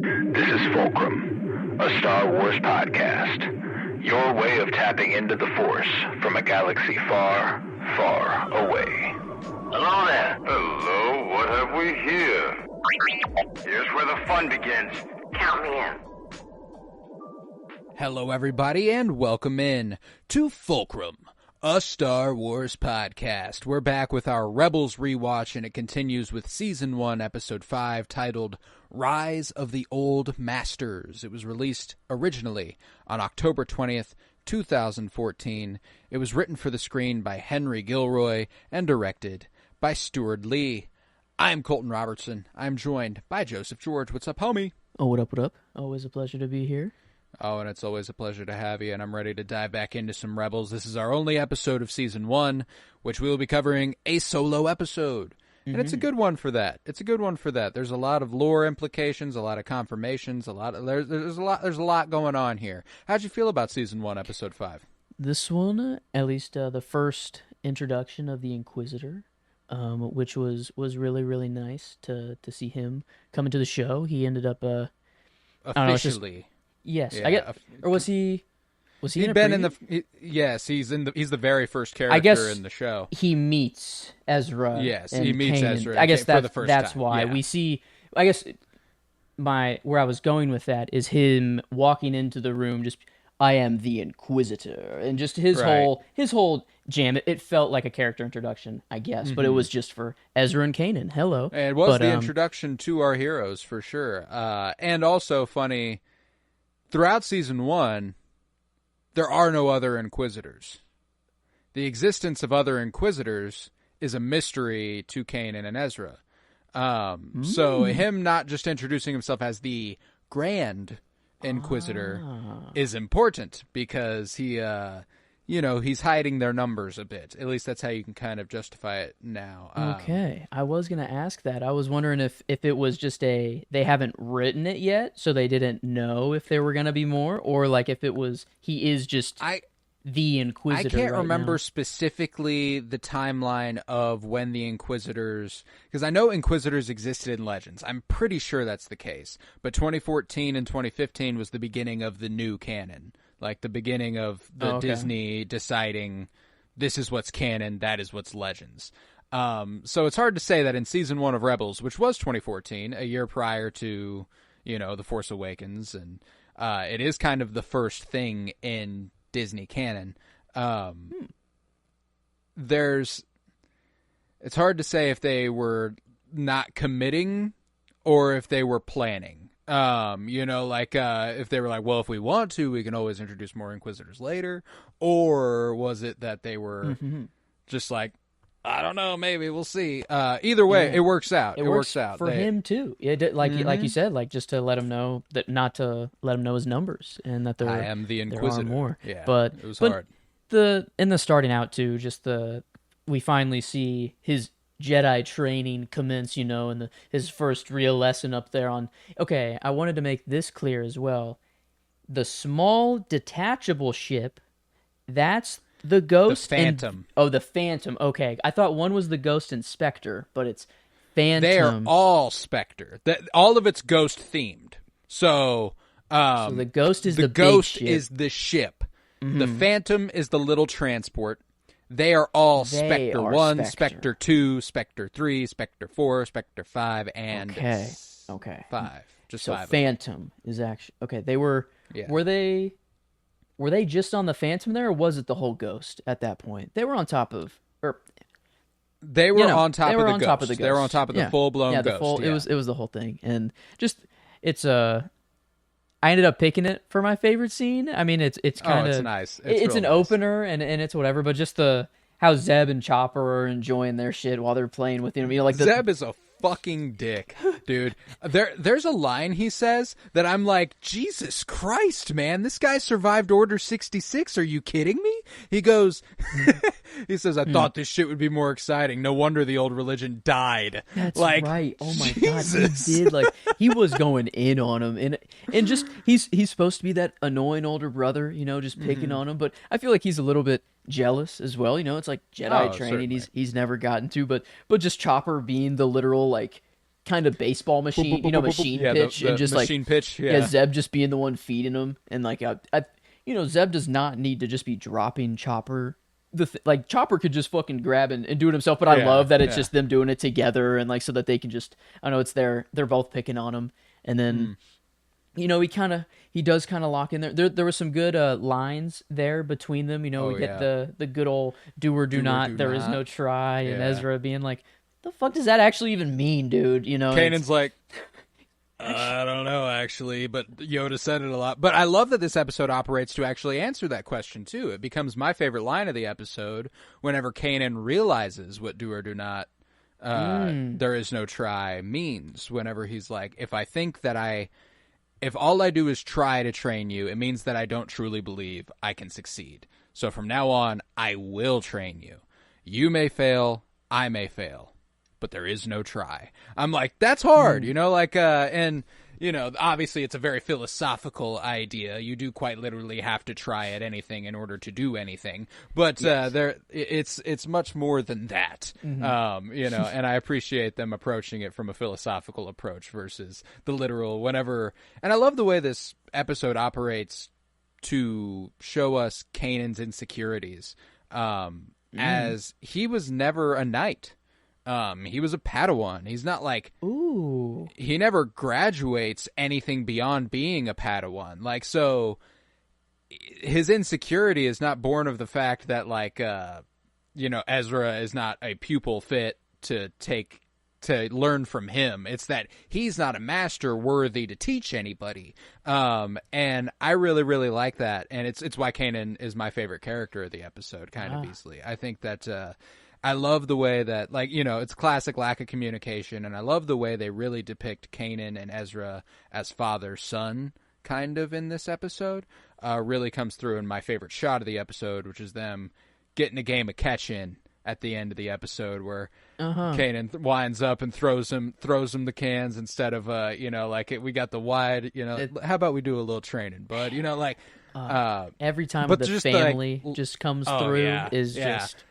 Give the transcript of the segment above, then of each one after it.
This is Fulcrum, a Star Wars podcast. Your way of tapping into the Force from a galaxy far, far away. Hello there. Hello, what have we here? Here's where the fun begins. Count me in. Hello, everybody, and welcome in to Fulcrum, a Star Wars podcast. We're back with our Rebels rewatch, and it continues with Season 1, Episode 5, titled Rise of the Old Masters. It was released originally on October 20th, 2014. It was written for the screen by Henry Gilroy and directed by Stuart Lee. I'm Colton Robertson. I'm joined by Joseph George. What's up, homie? Oh, what up, what up? Always a pleasure to be here. Oh, and it's always a pleasure to have you, and I'm ready to dive back into some Rebels. This is our only episode of Season 1, which we will be covering a solo episode. And it's a good one for that. It's a good one for that. There's a lot of lore implications, a lot of confirmations, there's a lot going on here. How'd you feel about Season 1, Episode 5? This one, at least the first introduction of the Inquisitor, which was really, really nice to see him come into the show. He ended up officially. Yes, Yeah, I get. Or was he? Was he? He'd been in the. Yes, he's the very first character in the show. He meets Ezra. Yes, and he meets Kanan. Ezra. I guess for the first that's time. why we see. I guess where I was going with that is him walking into the room. Just I am the Inquisitor, and just his whole jam. It felt like a character introduction, I guess, but it was just for Ezra and Kanan. Hello, and it was the introduction to our heroes for sure, and also funny. Throughout Season 1, there are no other Inquisitors. The existence of other Inquisitors is a mystery to Kanan and Ezra. So him not just introducing himself as the Grand Inquisitor is important because he, he's hiding their numbers a bit. At least that's how you can kind of justify it now. Okay, I was going to ask that. I was wondering if it was just they haven't written it yet, so they didn't know if there were going to be more, or like if it was he is just the Inquisitor. I can't remember now. Specifically the timeline of when the Inquisitors, because I know Inquisitors existed in Legends. I'm pretty sure that's the case. But 2014 and 2015 was the beginning of the new canon. Like the beginning of the Disney deciding this is what's canon, that is what's Legends. So it's hard to say that in Season 1 of Rebels, which was 2014, a year prior to, The Force Awakens, and it is kind of the first thing in Disney canon. It's hard to say if they were not committing or if they were planning. If they were like, well, if we want to, we can always introduce more Inquisitors later. Or was it that they were just like, I don't know, maybe we'll see. Either way, it works out. It works out for him too. Like you said, like just to let him know that not to let him know his numbers and that I am the Inquisitor. There are more. Yeah, but it was hard. In the starting out too, we finally see his Jedi training commence, and his first real lesson up there on... Okay, I wanted to make this clear as well. The small detachable ship, that's the Ghost... The Phantom. The Phantom. Okay, I thought one was the Ghost and Spectre, but it's Phantom. They are all Spectre. All of it's Ghost-themed. So the Ghost is the Ghost big ship. is the ship. The Phantom is the little transport. They are all Spectre 1, Spectre 2, Spectre 3, Spectre 4, Spectre 5, and 5. Just so 5. Phantom is actually... Okay, they were... Yeah. Were they just on the Phantom there, or was it the whole Ghost at that point? They were on top of... They were on top of the Ghost. Top of the Ghost. They were on top of the full-blown Ghost. It was the whole thing. And just... It's I ended up picking it for my favorite scene. I mean, it's kind of... it's nice. It's an opener, and it's whatever, but just how Zeb and Chopper are enjoying their shit while they're playing with him. Zeb is a fucking dick, dude. There's a line he says that I'm like, Jesus Christ, man, this guy survived Order 66. Are you kidding me? He goes, he says, I thought this shit would be more exciting. No wonder the old religion died. That's like, right. Oh my Jesus. God, he did. Like, he was going in on him, and just he's supposed to be that annoying older brother, just picking on him. But I feel like he's a little bit jealous as well. It's like Jedi training. Certainly. He's never gotten to, but just Chopper being the literal like kind of baseball machine, machine pitch, the and just machine pitch. Zeb just being the one feeding him, and like Zeb does not need to just be dropping Chopper. Like Chopper could just fucking grab and do it himself, but I love that it's just them doing it together, and like so that they can just it's they're both picking on him, and then he does kind of lock in there. There was some good lines there between them. We get the good old do or do not. There is no try, and Ezra being like, "The fuck does that actually even mean, dude?" Kanan's like, I don't know, actually, but Yoda said it a lot. But I love that this episode operates to actually answer that question, too. It becomes my favorite line of the episode whenever Kanan realizes what do or do not, there is no try means. Whenever he's like, if all I do is try to train you, it means that I don't truly believe I can succeed. So from now on, I will train you. You may fail, I may fail, but there is no try. I'm like, that's hard, and obviously it's a very philosophical idea. You do quite literally have to try at anything in order to do anything, but it's much more than that. And I appreciate them approaching it from a philosophical approach versus the literal whenever. And I love the way this episode operates to show us Kanan's insecurities, as he was never a knight. He was a Padawan. He's not like, ooh, he never graduates anything beyond being a Padawan. Like, so his insecurity is not born of the fact that Ezra is not a pupil fit to learn from him. It's that he's not a master worthy to teach anybody. And I really, really like that. And it's why Kanan is my favorite character of the episode, kind of easily. I think that, I love the way that, it's classic lack of communication, and I love the way they really depict Kanan and Ezra as father-son, kind of, in this episode. Really comes through in my favorite shot of the episode, which is them getting a game of catch-in at the end of the episode, where Kanan winds up and throws him the cans instead of, we got the wide, how about we do a little training, bud? Every time the family just comes through is just...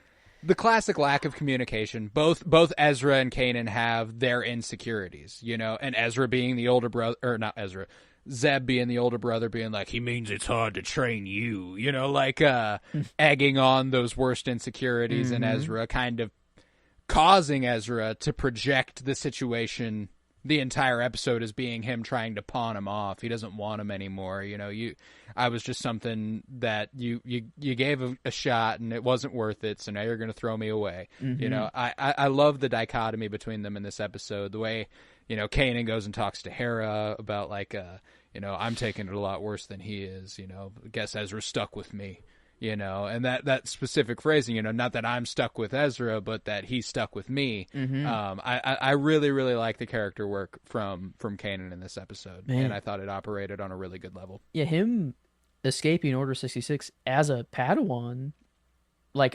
The classic lack of communication. Both Ezra and Kanan have their insecurities, and Ezra being the older brother, or not Ezra, Zeb being the older brother, being like, he means it's hard to train you, egging on those worst insecurities in Ezra, kind of causing Ezra to project the situation the entire episode as being him trying to pawn him off. He doesn't want him anymore. I was just something that you gave a shot and it wasn't worth it, so now you're going to throw me away. I love the dichotomy between them in this episode. The way, Kanan goes and talks to Hera about I'm taking it a lot worse than he is. I guess Ezra's stuck with me. And that specific phrasing, not that I'm stuck with Ezra, but that he's stuck with me. I really, really like the character work from Kanan in this episode, and I thought it operated on a really good level. Yeah, him escaping Order 66 as a Padawan,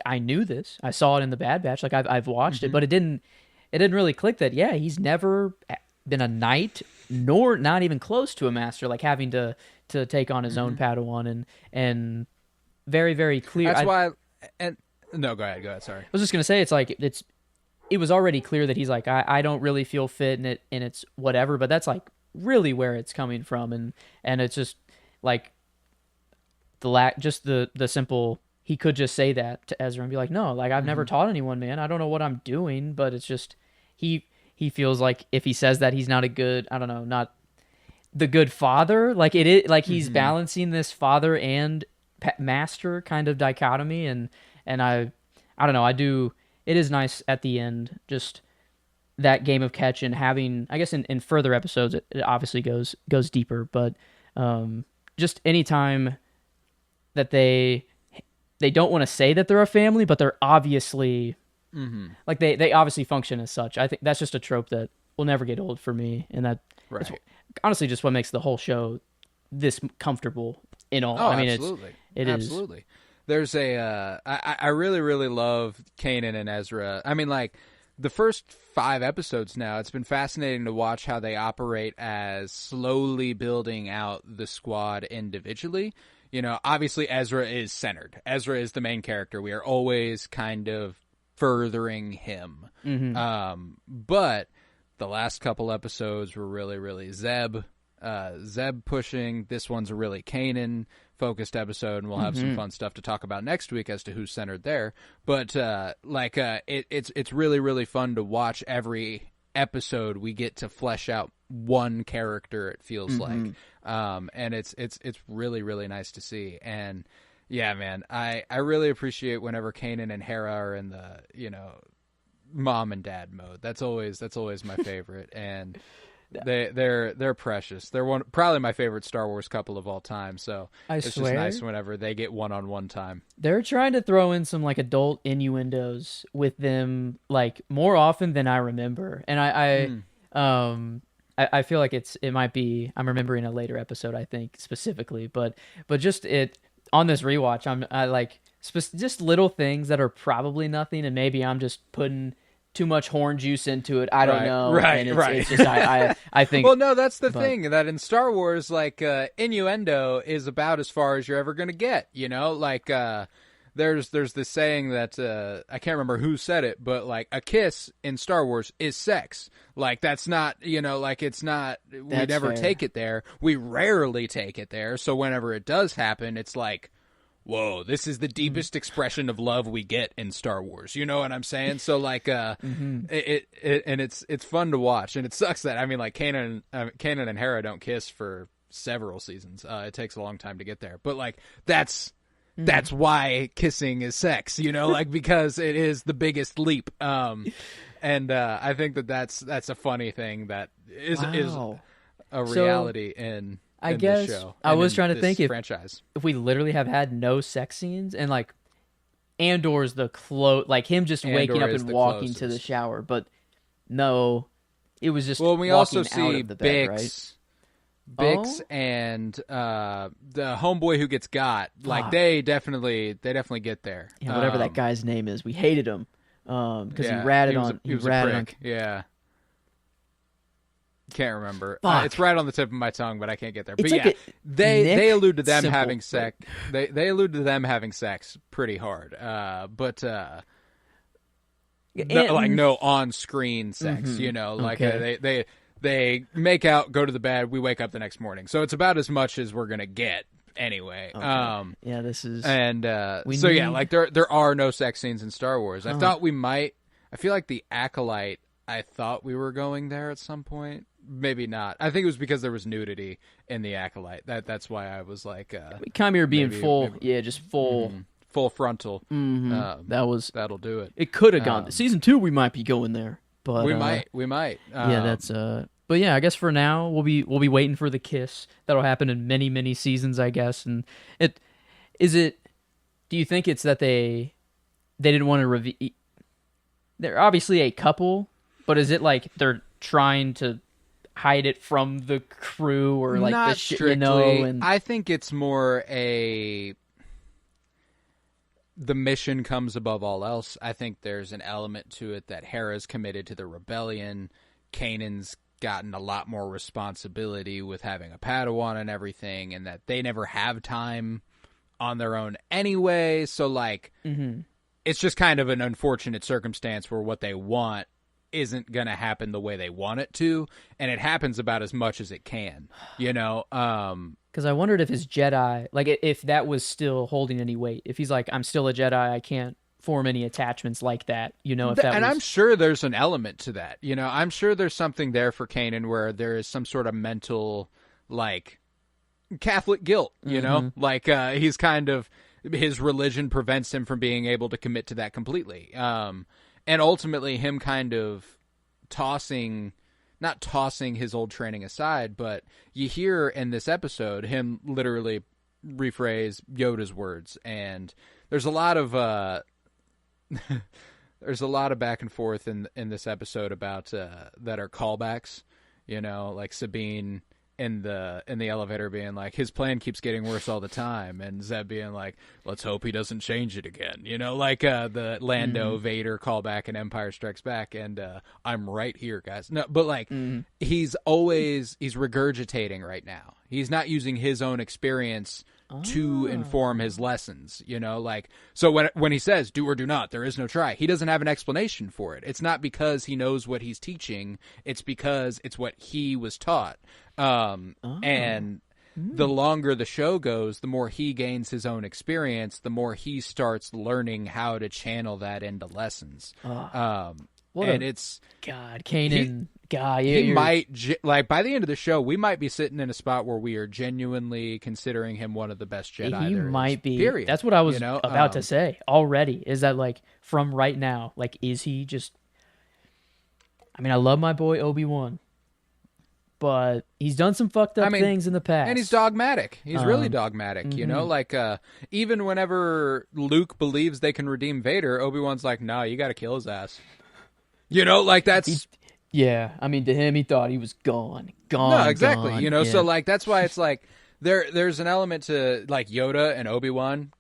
I knew this. I saw it in the Bad Batch. I've watched it, but it didn't really click that. Yeah, he's never been a knight, nor not even close to a master, having to take on his own Padawan and very, very clear. That's why. And no, go ahead. Sorry. I was just gonna say it was already clear that he's like, I don't really feel fit in it, and it's whatever. But that's really where it's coming from, and it's just the simple. He could just say that to Ezra and be like, no, I've never taught anyone, man. I don't know what I'm doing, but it's just he feels like if he says that, he's not a good, I don't know, not the good father. He's balancing this father and master kind of dichotomy, and I don't know, it is nice at the end, just that game of catch, and having, I guess in further episodes it obviously goes deeper, but just anytime that they don't want to say that they're a family, but they're obviously they obviously function as such. I think that's just a trope that will never get old for me, and that's honestly just what makes the whole show this comfortable in all. I mean, absolutely. It absolutely is. There's I really, really love Kanan and Ezra. I mean, the first 5 episodes now, it's been fascinating to watch how they operate as slowly building out the squad individually. Obviously Ezra is centered. Ezra is the main character. We are always kind of furthering him. But The last couple episodes were really, really Zeb pushing. This one's a really Kanan focused episode, and we'll have some fun stuff to talk about next week as to who's centered there. But it's really, really fun to watch. Every episode we get to flesh out one character, it feels like, and it's really, really nice to see. And yeah, man, I really appreciate whenever Kanan and Hera are in the, mom and dad mode. That's always my favorite. And they're precious. They're probably my favorite Star Wars couple of all time. So it's just nice whenever they get one-on-one time. They're trying to throw in some like adult innuendos with them, like more often than I remember. And I feel like it might be, I'm remembering a later episode, I think specifically, but just it on this rewatch, I like just little things that are probably nothing, and maybe I'm just putting too much horn juice into it. I don't know. Right. It's just, I think. Well, no, that's the thing, that in Star Wars, like, innuendo is about as far as you're ever going to get, Like, there's this saying that, I can't remember who said it, but, like, a kiss in Star Wars is sex. Like, that's not, like, it's not, we never take it there. We rarely take it there. So whenever it does happen, it's like, whoa, this is the deepest expression of love we get in Star Wars. You know what I'm saying? So like, it's fun to watch, and it sucks that, I mean, like Kanan and Hera don't kiss for several seasons. It takes a long time to get there, but like that's why kissing is sex, like, because it is the biggest leap. And I think that's a funny thing that is a reality in. I guess show, I was trying to think franchise. If we literally have had no sex scenes, and like Andor's the like him just waking up and walking to the shower, but no, it was just we also see out of the bed, Bix and the homeboy who gets got. Like they definitely get there. Yeah, whatever that guy's name is, we hated him because he ratted on. He was a prick. Yeah. Can't remember. It's right on the tip of my tongue, but I can't get there. But like they allude to them having sex. They allude to them having sex pretty hard. But no on-screen sex. Like they make out, go to the bed, we wake up the next morning. So it's about as much as we're gonna get anyway. Okay. This is like there are no sex scenes in Star Wars. I thought we might. I feel like the Acolyte. I thought we were going there at some point. Maybe not. I think it was because there was nudity in the Acolyte. That's why I was like, we come here being full. Yeah, just full. Full frontal. That'll do it. It could have gone. Season 2, we might be going there, but we might. That's But yeah, I guess for now we'll be waiting for the kiss. That'll happen in many, many seasons, I guess. And do you think it's that they didn't want to reveal? They're obviously a couple, but is it like they're trying to hide it from the crew, or like not the shit, strictly. And I think it's more the mission comes above all else. I think there's an element to it that Hera's committed to the rebellion. Kanan's gotten a lot more responsibility with having a Padawan and everything, and that they never have time on their own anyway. So like, it's just kind of an unfortunate circumstance where what they want isn't going to happen the way they want it to, and it happens about as much as it can, because I wondered if his Jedi, like if that was still holding any weight, if he's like, I'm still a Jedi, I can't form any attachments like that, if that I'm sure there's an element to that. I'm sure there's something there for Kanan where there is some sort of mental, like, Catholic guilt, like he's kind of, his religion prevents him from being able to commit to that completely. And ultimately him kind of not tossing his old training aside, but you hear in this episode him literally rephrase Yoda's words. And there's a lot of back and forth in this episode about that are callbacks, like Sabine in the elevator being like, his plan keeps getting worse all the time, and Zeb being like, let's hope he doesn't change it again, like the Lando Vader callback in Empire Strikes Back, and I'm right here, guys. No, but like he's regurgitating right now. He's not using his own experience to inform his lessons, you know, like, so when he says do or do not, there is no try, he doesn't have an explanation for it. It's not because he knows what he's teaching, it's because it's what he was taught. And the longer the show goes, the more he gains his own experience, the more he starts learning how to channel that into lessons. It's God, Kanan. He might, like, by the end of the show, we might be sitting in a spot where we are genuinely considering him one of the best Jedi. He might be. Period. That's what I was about to say already. Is that, like, from right now, like, is he just? I mean, I love my boy Obi-Wan, but he's done some fucked up things in the past, and he's dogmatic. He's really dogmatic. You know, like even whenever Luke believes they can redeem Vader, Obi-Wan's like, "No, you got to kill his ass." You know, like that's. Yeah, I mean, to him, he thought he was gone. No, exactly. Gone. You know, so like that's why it's like there's an element to like Yoda and Obi-Wan.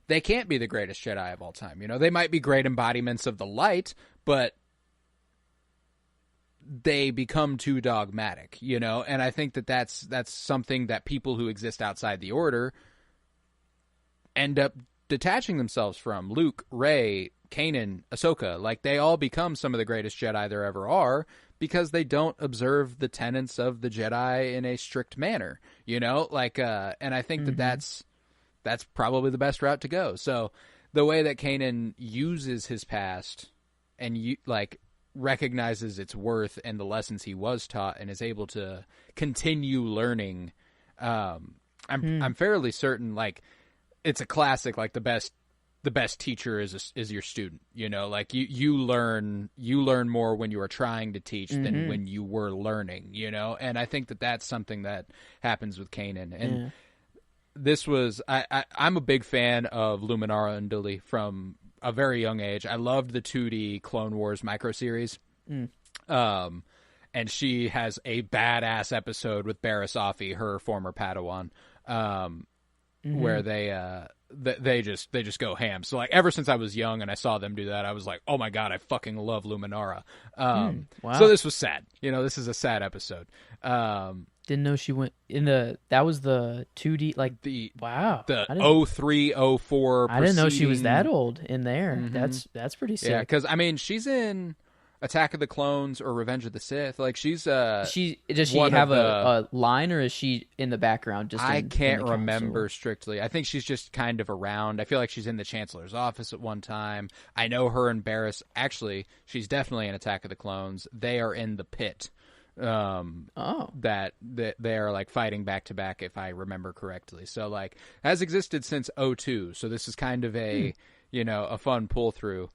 They can't be the greatest Jedi of all time. You know, they might be great embodiments of the light, but they become too dogmatic. You know, and I think that's something that people who exist outside the Order end up detaching themselves from. Luke, Rey, Kanan, Ahsoka, like they all become some of the greatest Jedi there ever are because they don't observe the tenets of the Jedi in a strict manner, you know, like, and I think that's probably the best route to go. So the way that Kanan uses his past and like recognizes its worth and the lessons he was taught and is able to continue learning, I'm fairly certain, like, it's a classic, like the best teacher is your student, you know, like you learn more when you are trying to teach than when you were learning, you know, and I think that's something that happens with Kanan. And this was, I'm a big fan of Luminara Unduli from a very young age. I loved the 2D Clone Wars micro series. And she has a badass episode with Barriss Offee, her former Padawan, where they just go ham. So like ever since I was young and I saw them do that, I was like, oh my God, I fucking love Luminara. Wow. So this was sad. You know, this is a sad episode. Didn't know she went in that was the 2D, like the 03, 04. I didn't know she was that old in there. That's pretty sick. Yeah, because I mean, she's in Attack of the Clones or Revenge of the Sith. Like does she have a line, or is she in the background? I can't remember strictly. I think she's just kind of around. I feel like she's in the Chancellor's office at one time. I know her and Barriss. Actually, she's definitely in Attack of the Clones. They are in the pit. That they are like fighting back to back, if I remember correctly. So like has existed since 02. So this is kind of a a fun pull through.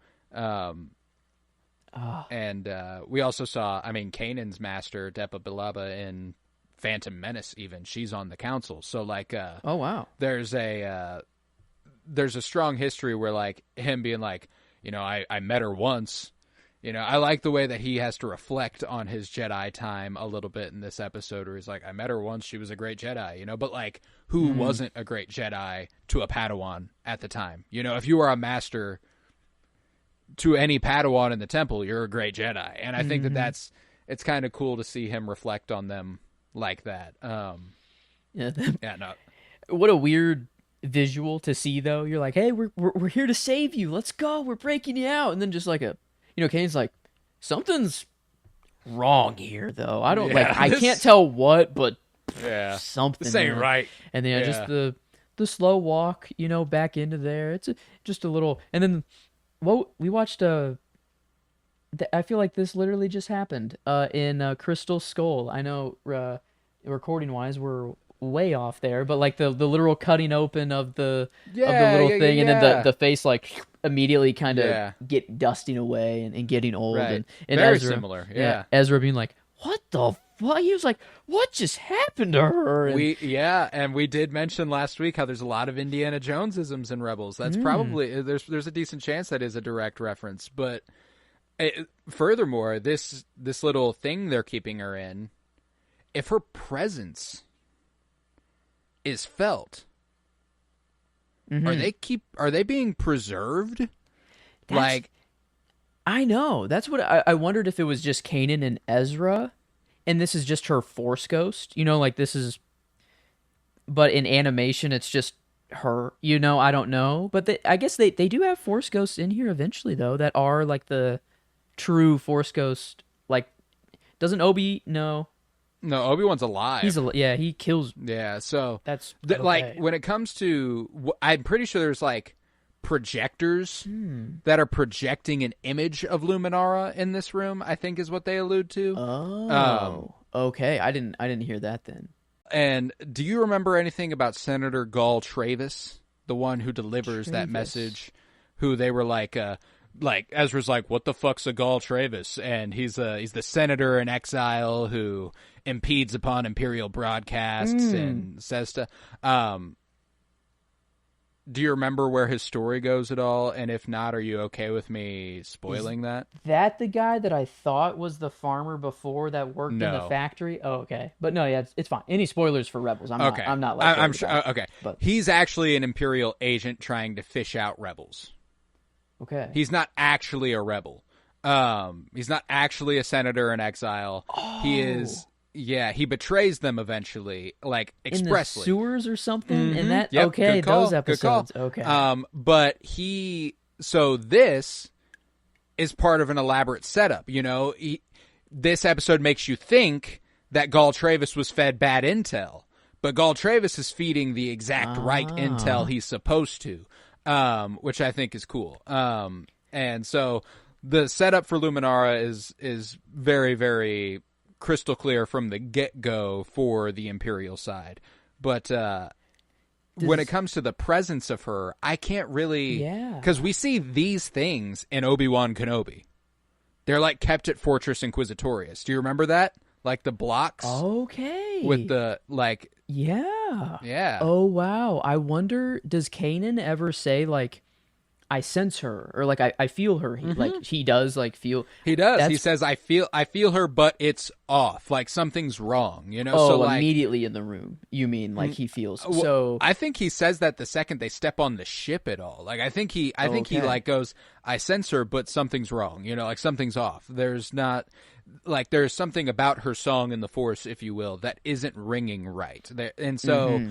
And we also saw, I mean, Kanan's master, Depa Billaba, in Phantom Menace even. She's on the council. So, like... oh, wow. There's a strong history where, like, him being like, you know, I met her once. You know, I like the way that he has to reflect on his Jedi time a little bit in this episode, where he's like, I met her once, she was a great Jedi, you know? But, like, who wasn't a great Jedi to a Padawan at the time? You know, if you are a master... to any Padawan in the temple, you're a great Jedi. And I think it's kind of cool to see him reflect on them like that. What a weird visual to see, though. You're like, hey, we're here to save you. Let's go. We're breaking you out. And then just like Kane's like, something's wrong here, though. I don't I can't tell what, but something. This ain't right. And then just the slow walk, back into there. It's just a little, and then, well, we watched I feel like this literally just happened in Crystal Skull. I know recording wise we're way off there, but like the literal cutting open of the little thing, and then the face like immediately kind of get dusting away and getting old, right. and very Ezra, similar. Ezra being like, what the fuck? He was like, what just happened to her? And and we did mention last week how there's a lot of Indiana Jones-isms in Rebels. That's probably there's a decent chance that is a direct reference, but furthermore, this little thing they're keeping her in, if her presence is felt, are they being preserved? I know. That's what I wondered, if it was just Kanan and Ezra, and this is just her Force ghost. Like this is but in animation, it's just her. I don't know. But I guess they do have Force ghosts in here eventually, though, that are like the true Force ghost. Like, doesn't Obi know? No, Obi-Wan's alive. He kills. Yeah, so that's like when it comes to, I'm pretty sure there's like projectors that are projecting an image of Luminara in this room, I think is what they allude to. Oh, okay. I didn't hear that then. And do you remember anything about Senator Gall Travis, the one who delivers that message, who they were like Ezra's like, what the fuck's a Gall Travis? And he's the senator in exile who impedes upon Imperial broadcasts and says to. Do you remember where his story goes at all? And if not, are you okay with me spoiling that? That the guy that I thought was the farmer before that worked in the factory? Oh, okay. But no, yeah, it's fine. Any spoilers for Rebels? I'm not like I'm sure. Okay, but he's actually an Imperial agent trying to fish out rebels. Okay. He's not actually a rebel. He's not actually a senator in exile. Oh. He is. Yeah, he betrays them eventually, like expressly. In the sewers or something? And that Yep, okay, good call, those episodes. Good call. Okay. But so this is part of an elaborate setup, this episode makes you think that Gall Travis was fed bad intel, but Gall Travis is feeding the exact right intel he's supposed to, which I think is cool. And so the setup for Luminara is very, very crystal clear from the get-go for the Imperial side. But when it comes to the presence of her, I can't really... Yeah. Because we see these things in Obi-Wan Kenobi. They're like kept at Fortress Inquisitorius. Do you remember that? Like the blocks? Okay. With the, like... Yeah. Yeah. Oh, wow. I wonder, does Kanan ever say, like, I sense her, or like I feel her? Like he does, like feel. He does. He says, "I feel her, but it's off. Like something's wrong." Oh, so like, immediately in the room. You mean like he feels? Well, so I think he says that the second they step on the ship at all. Like I think he like goes, "I sense her, but something's wrong." Like something's off. There's something about her song in the Force, if you will, that isn't ringing right. And so,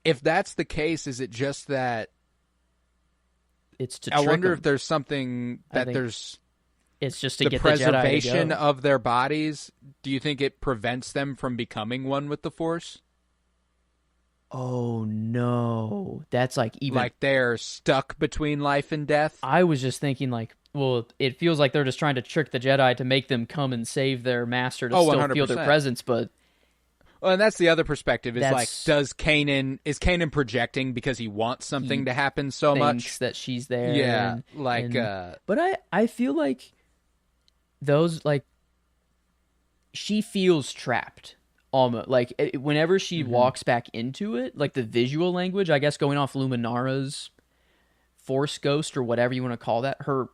if that's the case, is it just that? It's to I wonder them. if there's something that there's. It's just to the get preservation the Jedi to go. of their bodies. Do you think it prevents them from becoming one with the Force? Oh no, that's like even like they're stuck between life and death. I was just thinking like, well, it feels like they're just trying to trick the Jedi to make them come and save their master to still 100%. feel their presence, but. Well, and that's the other perspective. Is like, is Kanan projecting because he wants something to happen so much that she's there? Yeah, but I feel like those like she feels trapped almost. Like whenever she walks back into it, like the visual language, I guess going off Luminara's Force Ghost or whatever you want to call that, her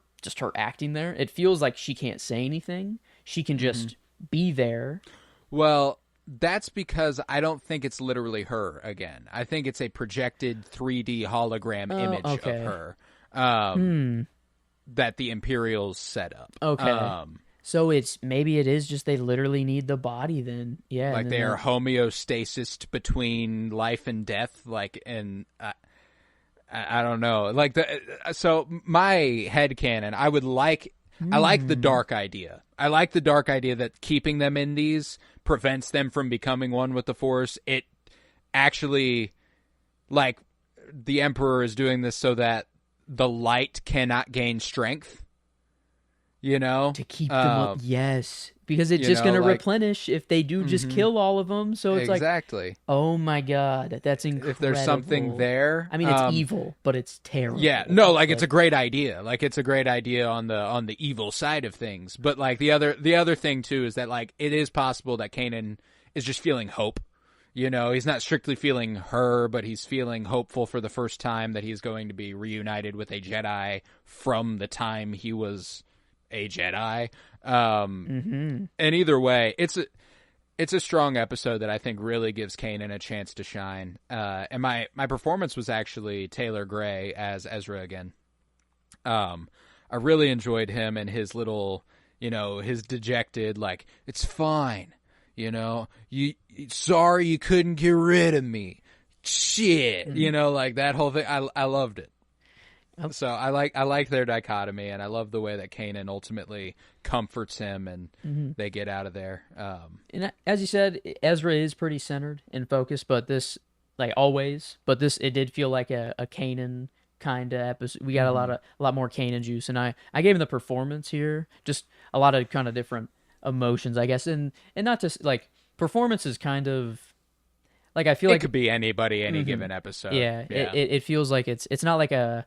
acting there, it feels like she can't say anything. She can just be there. Well. That's because I don't think it's literally her again. I think it's a projected 3D hologram image of her that the Imperials set up. Okay. So maybe it is just they literally need the body then. Yeah. Like they are homeostasis between life and death. Like, and I don't know. Like so my headcanon, I like the dark idea. I like the dark idea that keeping them in these prevents them from becoming one with the Force. It actually, like, the Emperor is doing this so that the light cannot gain strength. To keep them up. Yes, because it's just going to replenish if they do just kill all of them. So it's exactly. Oh my God, that's incredible. If there's something there, I mean, it's evil, but it's terrible. Yeah, no, like it's a great idea. Like it's a great idea on the evil side of things. But like the other thing too is that like it is possible that Kanan is just feeling hope. He's not strictly feeling her, but he's feeling hopeful for the first time that he's going to be reunited with a Jedi from the time he was a Jedi. And either way, it's a strong episode that I think really gives Kanan a chance to shine. And my performance was actually Taylor Gray as Ezra again. I really enjoyed him and his little, his dejected, like, it's fine. Sorry you couldn't get rid of me. shit, like that whole thing. I loved it. So I like their dichotomy, and I love the way that Kanan ultimately comforts him, and they get out of there. And as you said, Ezra is pretty centered and focused, but this, like always, it did feel like a Kanan kind of episode. We got a lot more Kanan juice, and I gave him the performance here, just a lot of kind of different emotions, I guess, and not just like performance is kind of like, I feel like it could be anybody, any given episode. Yeah. It feels like it's not like a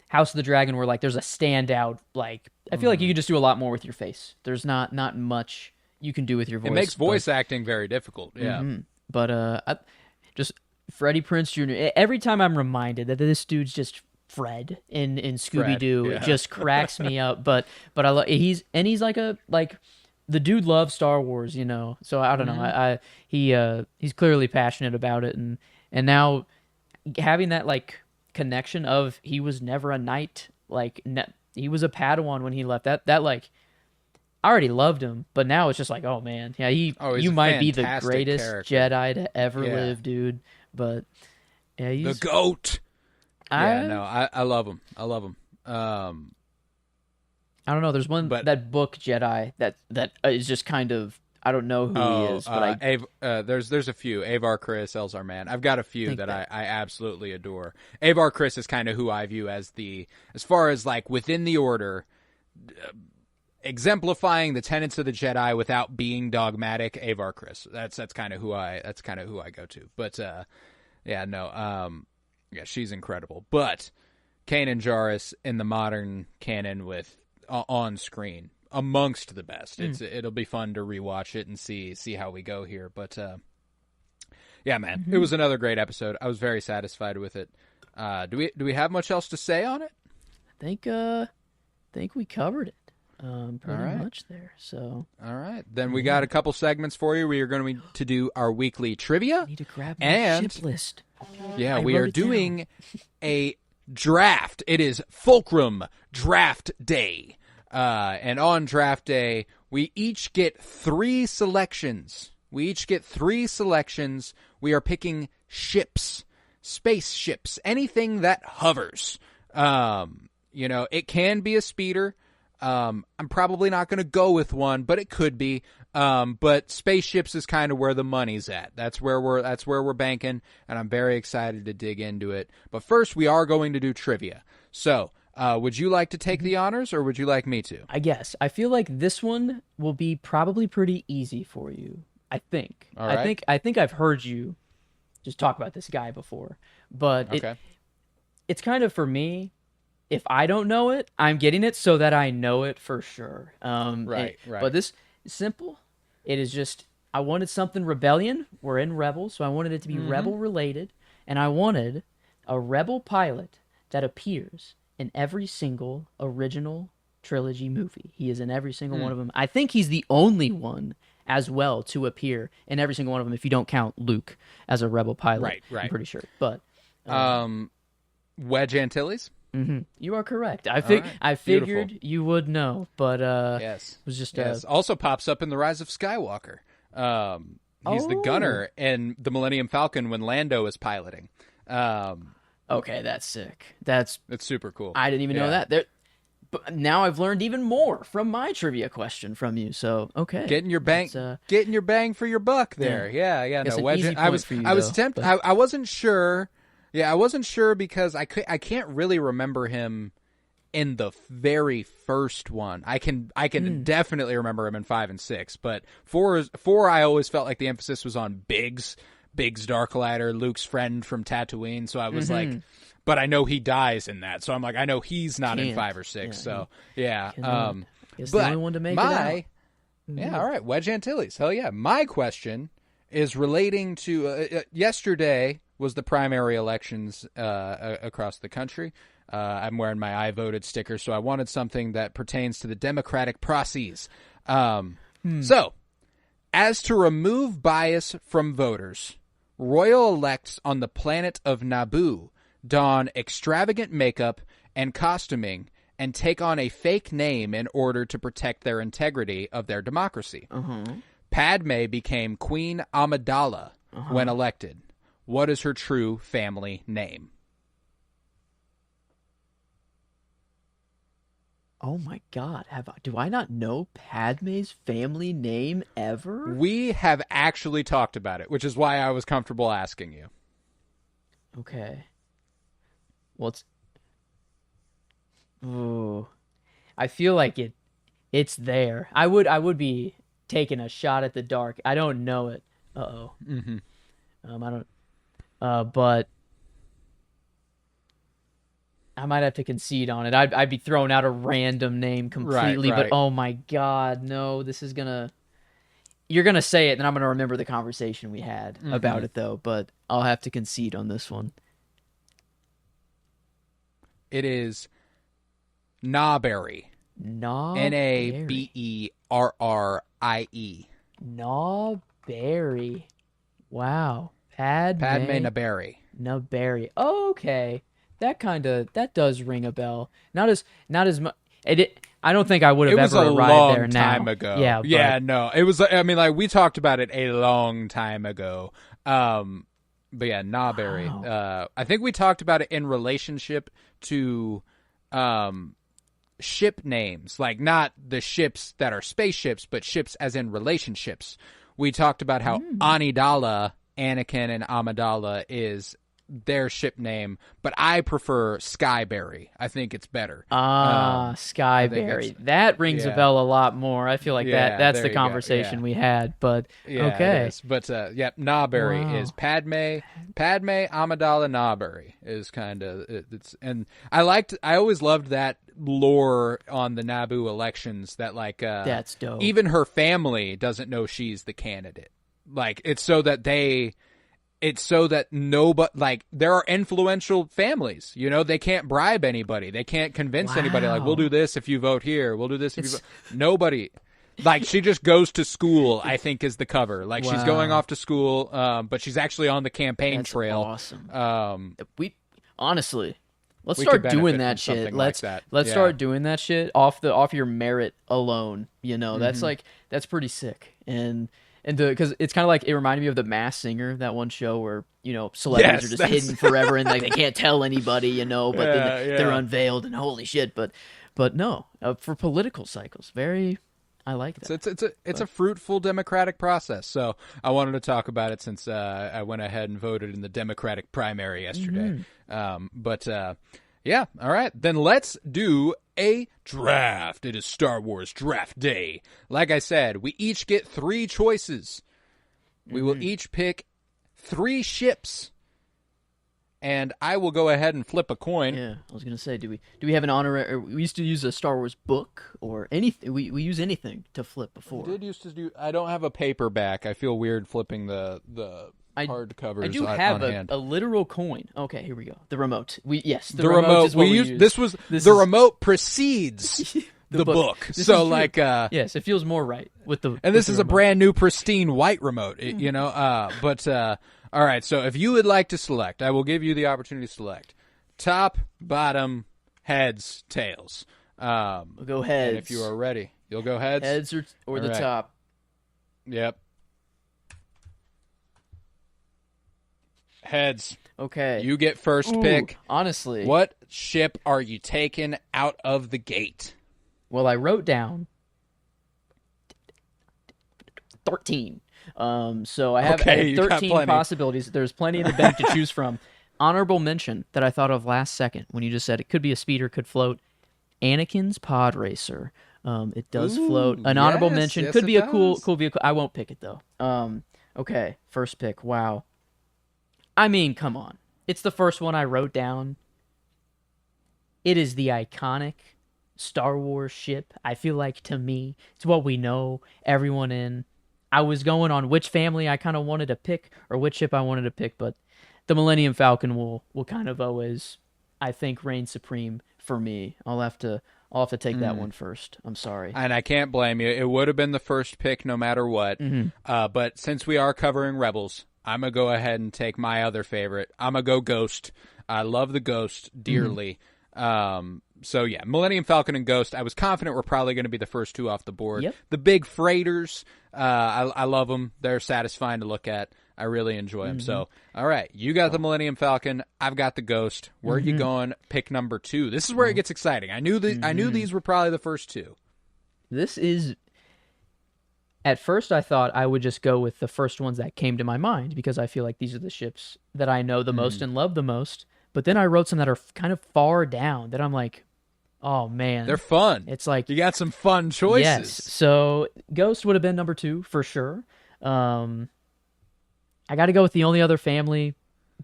House of the Dragon where like there's a standout, like I feel like you could just do a lot more with your face. There's not much you can do with your voice. It makes voice acting very difficult. Yeah. But just Freddie Prinze Jr. Every time I'm reminded that this dude's just Fred in Scooby Doo, it just cracks me up. But he's like the dude loves Star Wars, So I don't know. He's clearly passionate about it, and now having that like connection of he was never a knight, like he was a Padawan when he left. That like I already loved him, but now it's just like, oh man, yeah, you might be the greatest Jedi to ever live, dude. But yeah, he's the GOAT. I love him. I love him. I don't know. There's that book Jedi that is just kind of, I don't know who he is, but there's a few. Avar Kriss, Elzar Mann. I've got a few that I absolutely adore. Avar Kriss is kind of who I view as far as like within the Order, exemplifying the tenets of the Jedi without being dogmatic. Avar Kriss. That's kind of who I go to. But she's incredible. But Kanan Jarrus in the modern canon with on screen, amongst the best. It'll be fun to rewatch it and see how we go here. But yeah, man, it was another great episode. I was very satisfied with it. Do we have much else to say on it? I think we covered it pretty much there. So all right, then we got a couple segments for you. We are going to do our weekly trivia. I need to grab my ship list. Yeah, we are doing a draft. It is Fulcrum Draft Day. And on draft day, we each get 3 selections. We are picking ships, spaceships, anything that hovers. It can be a speeder. I'm probably not going to go with one, but it could be. But spaceships is kind of where the money's at. That's where we're banking, and I'm very excited to dig into it. But first, we are going to do trivia. So, would you like to take the honors, or would you like me to? I guess. I feel like this one will be probably pretty easy for you. I think. All right. I think I've heard you just talk about this guy before, but it's kind of for me. If I don't know it, I'm getting it so that I know it for sure. Right. But this is simple. It is just, I wanted something rebellion. We're in Rebel, so I wanted it to be Rebel related, and I wanted a Rebel pilot that appears in every single original trilogy movie. He is in every single one of them. I think he's the only one as well to appear in every single one of them, if you don't count Luke as a Rebel pilot. Right. I'm pretty sure. But Wedge Antilles? You are correct. I figured Beautiful. You would know, but yes, it was just also pops up in The Rise of Skywalker. He's the gunner in the Millennium Falcon when Lando is piloting. Okay, that's sick. It's super cool. I didn't even know that. But now I've learned even more from my trivia question from you. So okay, getting your bang for your buck there. Yeah. No, Wedge. I was tempted. But I wasn't sure. Yeah, I wasn't sure because I can't really remember him in the very first one. I can definitely remember him in 5 and 6, but 4 I always felt like the emphasis was on Biggs Darklighter, Luke's friend from Tatooine. So I was like, but I know he dies in that. So I'm like, I know he's not in 5 or 6. So yeah, but the only one to make it out. Yeah, all right, Wedge Antilles. Hell yeah. My question is relating to yesterday was the primary elections across the country. I'm wearing my I voted sticker, so I wanted something that pertains to the democratic process. So, as to remove bias from voters, royal elects on the planet of Naboo don extravagant makeup and costuming and take on a fake name in order to protect their integrity of their democracy. Padme became Queen Amidala when elected. What is her true family name? Oh my God! Do I not know Padme's family name ever? We have actually talked about it, which is why I was comfortable asking you. Okay. Well, ooh, I feel like it's there. I would be taking a shot at the dark. I don't know it. Uh-oh. I don't. But I might have to concede on it. I'd be throwing out a random name completely, Right. but oh my God, no! You're gonna say it, and I'm gonna remember the conversation we had about it, though. But I'll have to concede on this one. It is Naberrie. Naberrie. Naberrie. Wow. Padme Naberrie. Naberrie. Oh, okay. That does ring a bell. Not as much. I don't think I would have ever arrived there now. It was a long time ago. Yeah, no. It was. I mean, like we talked about it a long time ago. But yeah, Naberrie. Wow. I think we talked about it in relationship to ship names, like not the ships that are spaceships, but ships as in relationships. We talked about how Amidala, Anakin and Amidala is their ship name, but I prefer Skyberry. I think it's better. Skyberry. That rings a bell a lot more. I feel like that's the conversation we had, but okay. But Naberrie is Padme Amidala Naberrie is kind of it's, and I always loved that lore on the Naboo elections that like that's dope. Even her family doesn't know she's the candidate. Like it's so that nobody, like, there are influential families, they can't bribe anybody. They can't convince anybody, like, we'll do this if you vote here. We'll do this if you vote. Nobody. Like, she just goes to school, I think, is the cover. Like, she's going off to school, but she's actually on the campaign trail. Awesome. Honestly, let's start doing that shit. Let's start doing that shit off your merit alone. That's pretty sick. And because it's kind of like, it reminded me of The Masked Singer, that one show where, celebrities are just hidden forever and like they can't tell anybody, but then they're unveiled and holy shit. But no, for political cycles, I like that. So it's a fruitful democratic process. So I wanted to talk about it since I went ahead and voted in the Democratic primary yesterday. Yeah, all right. Then let's do a draft. It is Star Wars Draft Day. Like I said, we each get 3 choices. We will each pick 3 ships. And I will go ahead and flip a coin. Yeah, I was going to say, do we have an honorary... We used to use a Star Wars book or anything. We use anything to flip before. We did used to do... I don't have a paperback. I feel weird flipping the hardcovers. I do have a literal coin. Okay, here we go. The remote. The remote is what we use. The remote precedes the book. So like yes, it feels more right with the. And this is a brand new pristine white remote, all right, so if you would like to select, I will give you the opportunity to select top, bottom, heads, tails. We'll go heads. And if you are ready, you'll go heads. Heads or the top. Yep. Heads. Okay. You get first pick. Honestly. What ship are you taking out of the gate? Well, I wrote down 13. So I have 13 possibilities. There's plenty in the bank to choose from. Honorable mention that I thought of last second when you just said it could be a speeder, could float. Anakin's pod racer. It does float. An honorable mention could be a cool vehicle. I won't pick it though. Okay, first pick. Wow. I mean, come on. It's the first one I wrote down. It is the iconic Star Wars ship. I feel like, to me, it's what we know everyone in. I was going on which family I kind of wanted to pick or which ship I wanted to pick, but the Millennium Falcon will kind of always, I think, reign supreme for me. I'll have to take that one first. I'm sorry. And I can't blame you. It would have been the first pick no matter what. But since we are covering Rebels, I'm going to go ahead and take my other favorite. I'm going to go Ghost. I love the Ghost dearly. So, yeah, Millennium Falcon and Ghost, I was confident were probably going to be the first 2 off the board. Yep. The big freighters, I love them. They're satisfying to look at. I really enjoy them. So, all right, you got the Millennium Falcon. I've got the Ghost. Where are you going? Pick number 2. This is where it gets exciting. I knew these were probably the first 2. This is... At first, I thought I would just go with the first ones that came to my mind because I feel like these are the ships that I know the most and love the most. But then I wrote some that are kind of far down that I'm like, oh, man. They're fun. It's like... You got some fun choices. Yes. So Ghost would have been number 2 for sure. I got to go with the only other family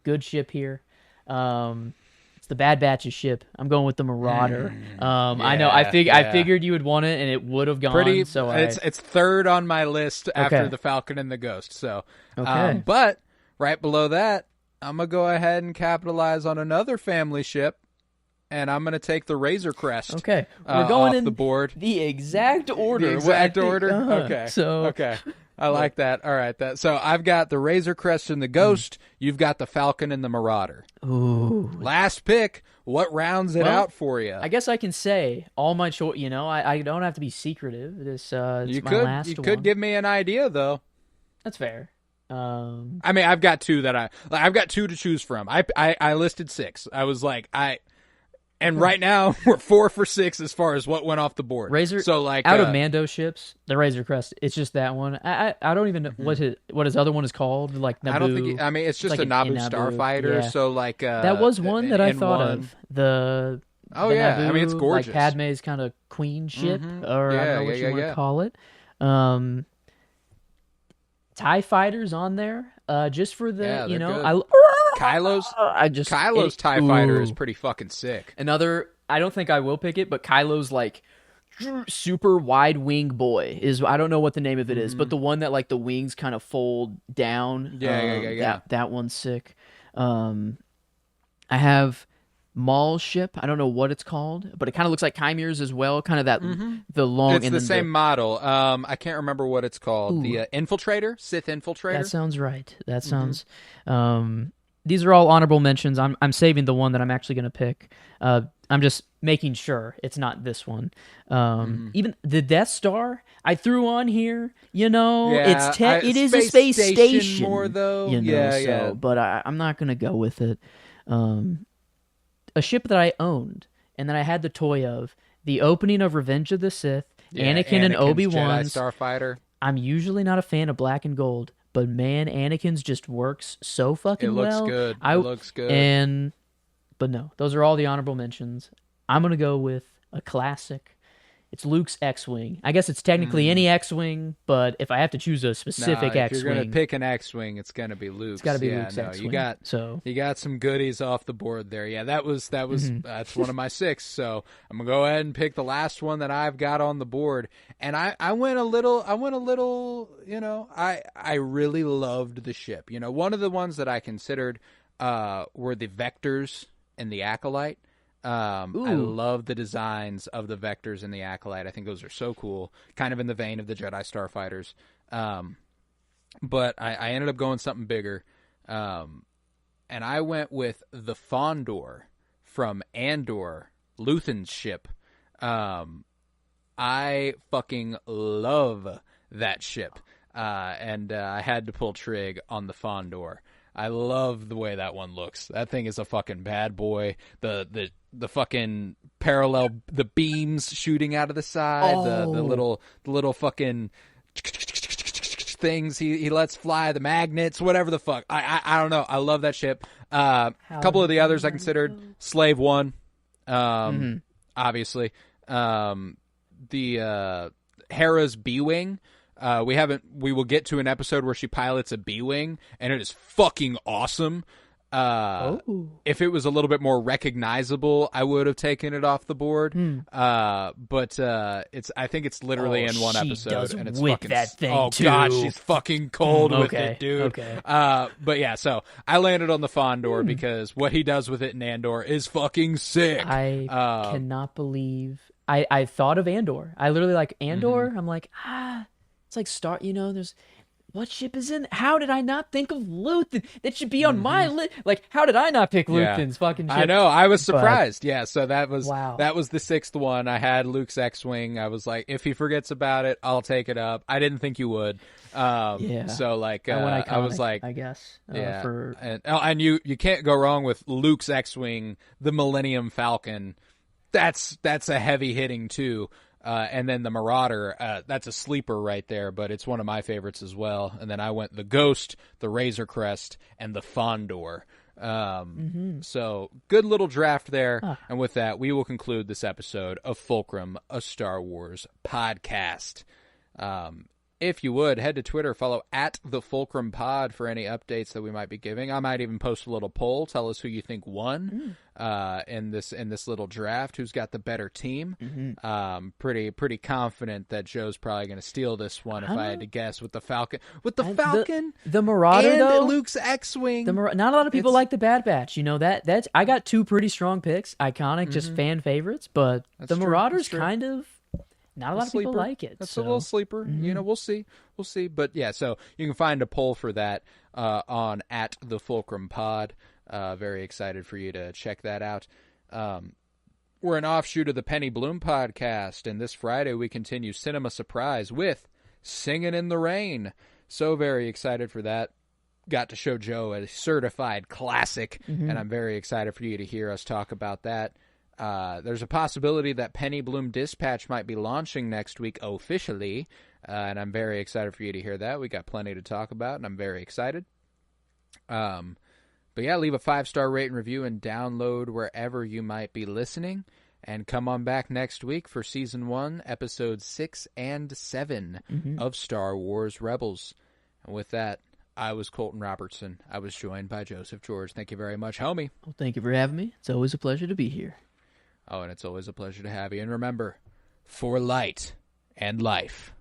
good ship here. It's the Bad Batch's ship. I'm going with the Marauder. I know. I figured you would want it, and it would have gone. It's third on my list after the Falcon and the Ghost. So, but right below that, I'm gonna go ahead and capitalize on another family ship, and I'm gonna take the Razor Crest. Okay, we're going off in the board. The exact order. Okay. Okay. I like that. All right. So I've got the Razor Crest and the Ghost. You've got the Falcon and the Marauder. Ooh. Last pick. What rounds it out for you? I guess I can say all my choice. I don't have to be secretive. This my last one. You could give me an idea though. That's fair. I mean, I've got 2 I've got 2 to choose from. I listed 6. I was like, and right now we're 4 for 6 as far as what went off the board. Razor. So like out of Mando ships, the Razor Crest. It's just that one. I don't even know what his other one is called. Like Naboo. I don't think. It's just like a Naboo starfighter. Yeah. So like that was one that I thought of. The Naboo, I mean it's gorgeous. Like Padme's kind of queen ship, or I don't know what you want to call it. TIE fighters on there, just for the Kylo's TIE fighter is pretty fucking sick. Another, I don't think I will pick it, but Kylo's like super wide wing boy is, I don't know what the name of it is, but the one that like the wings kind of fold down. Yeah. That one's sick. I have Maul's ship. I don't know what it's called, but it kind of looks like Chimeras as well. Kind of that the long. It's the same model. I can't remember what it's called. Ooh. The Infiltrator, Sith Infiltrator. That sounds right. That sounds. These are all honorable mentions. I'm saving the one that I'm actually going to pick. I'm just making sure it's not this one. Even the Death Star I threw on here. It is a space station more though. But I'm not going to go with it. A ship that I owned and that I had the toy of, the opening of Revenge of the Sith, Anakin and Obi-Wan's Jedi Starfighter. I'm usually not a fan of black and gold, but man, Anakin's just works so fucking well. It looks good. But no, those are all the honorable mentions. I'm going to go with a classic. It's Luke's X-Wing. I guess it's technically any X-Wing, but if I have to choose a specific X-Wing... if you're going to pick an X-Wing, it's going to be Luke's. It's got to be Luke's X-Wing. You got some goodies off the board there. Yeah, that's one of my 6. So I'm going to go ahead and pick the last one that I've got on the board. And I went a little, I really loved the ship. One of the ones that I considered were the Vectors and the Acolyte. I love the designs of the Vectors and the Acolyte. I think those are so cool, kind of in the vein of the Jedi Starfighters. But I ended up going something bigger, and I went with the Fondor from Andor, Luthen's ship. I fucking love that ship, and I had to pull trig on the Fondor. I love the way that one looks. That thing is a fucking bad boy. The fucking parallel, the beams shooting out of the side, the little fucking things he lets fly, the magnets, whatever the fuck. I don't know. I love that ship. A couple of the others I considered. Slave One, obviously. The Hera's B-Wing. We will get to an episode where she pilots a B-Wing, and it is fucking awesome. If it was a little bit more recognizable, I would have taken it off the board. But I think it's literally in one episode, and it's fucking that thing too. God, she's fucking cold with it, dude. Okay. But yeah, so I landed on the Fondor because what he does with it in Andor is fucking sick. I cannot believe I thought of Andor. I literally like Andor. I'm like, it's like there's what ship is in? How did I not think of Luthen? That should be on my list. Like, how did I not pick Luthen's fucking ship? I know. I was surprised. Yeah. So that was Wow. that was the sixth one. I had Luke's X-wing. I was like, if he forgets about it, I'll take it up. I didn't think you would. Yeah. So like, Iconic, I was like, I guess. yeah. For... And you can't go wrong with Luke's X-wing, the Millennium Falcon. That's a heavy hitting too. And then the Marauder, that's a sleeper right there, but it's one of my favorites as well. And then I went the Ghost, the Razor Crest, and the Fondor. So good little draft there. And with that, we will conclude this episode of Fulcrum, a Star Wars podcast. If you would, head to Twitter, follow @TheFulcrumPod for any updates that we might be giving. I might even post a little poll. Tell us who you think won in this little draft. Who's got the better team? Pretty confident that Joe's probably going to steal this one if I had to guess with the Falcon. With the Falcon, the Marauder, and though, Luke's X-wing. Not a lot of people like the Bad Batch. You know that's I got two pretty strong picks, iconic, just fan favorites. But the Marauder's kind of. Not a lot of people like it. That's a little sleeper. You know, we'll see. But yeah, so you can find a poll for that on @TheFulcrumPod. Very excited for you to check that out. We're an offshoot of the Penny Bloom podcast, and this Friday we continue Cinema Surprise with Singin' in the Rain. So very excited for that. Got to show Joe a certified classic, and I'm very excited for you to hear us talk about that. There's a possibility that Penny Bloom Dispatch might be launching next week officially, and I'm very excited for you to hear that. We got plenty to talk about, and I'm very excited. But yeah, leave a 5-star rate and review and download wherever you might be listening. And come on back next week for Season 1, Episodes 6 and 7 of Star Wars Rebels. And with that, I was Colton Robertson. I was joined by Joseph George. Thank you very much, homie. Well, thank you for having me. It's always a pleasure to be here. Oh, and it's always a pleasure to have you. And remember, for light and life.